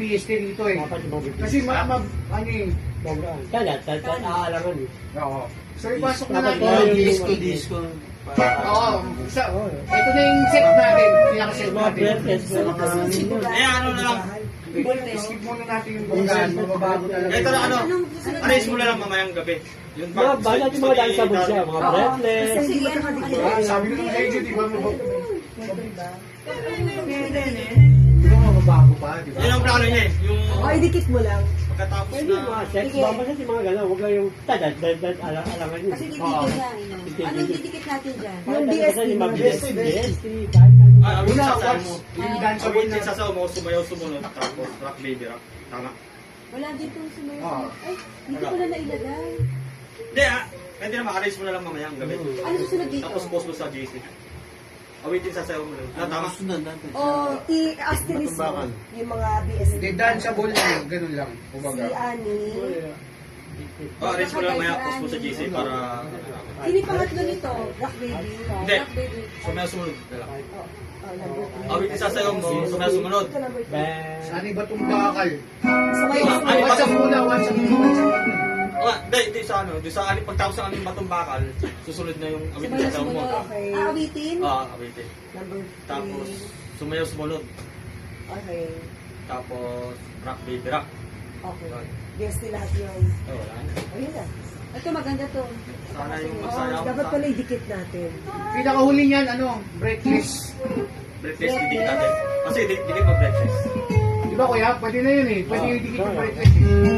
BST dito eh. Dapat yung mga Kasi ano eh. Kaya, aalangan eh. Oo. So ipasok na Dapat natin yung yung disco. Oo. Ito na yung set natin. Pinaka-set Mga natin. breathless. Eh, ano na lang. Skip muna natin yung bugaan. Mababago talaga. Ito na ano. Arrange mo na lang mamayang gabi. Yung Mga bala yung mga dahil sa bulsa, mga breathless. Sabi ko sa inyo, di ba mababago? Pwede. Di ba mababago pa? Di ba? Yun ang plano niya eh. Yung O, idikit mo lang. pagkatapos Pwede yung mga na... sex, basta si mga gano'n, huwag kayong alangan yun. Kasi didikit niya, anong didikit natin dyan? Yung BST, Yung mga BST. BST, kahit ano. Ah, awit Una, sasayaw mo. yung dance Awit away din na. sasayaw mo, sumayaw sumunod. Tapos rock baby rock. Tama. Wala dito sumayo. Oo. Ay, dito ko na nailagay. Hindi ah. Pwede na ma-arrange mo na lang mamayang gabi. Ano susunod dito? Tapos post mo sa JC. Awitin sasayaw mo lang. Ah, tama. O, i-asterisk mo yung mga BST. Hindi, danceable lang. Ganun lang. Si Kumbaga. Ani. Oh, arrange mo lang maya, post mo sa JC para... Sino yung pangatlo nito? Rock Baby. Hindi. Rock baby. Sumayaw sumunod. Dala. Number Awitin sasayaw mo, sumayaw sumunod. Ito, number 2. Bang. Saan iba itong bakal? Sumayo. Ano ba? Once up muna, once up muna. Ah, hindi sa ano, di sa aling pagtapos ng aling batong bakal, susunod na yung awitin Sumayaw sasayaw mo. sumunod. Okay. Aawitin? Awitin. Number 3. Tapos sumayaw sumunod. Okay. Tapos rock baby rock. Okay. BST lahat yun. Oh, wala na. Ayun na. Ito maganda to. Sana yung Oh, magsayaw. dapat pala idikit natin. Pinakahuli niyan, ano, breathless. Breakfast didikit natin. Kasi dikit mo breakfast. Di ba kuya? Pwede na yun eh. Pwede yung dikit yung breathless eh.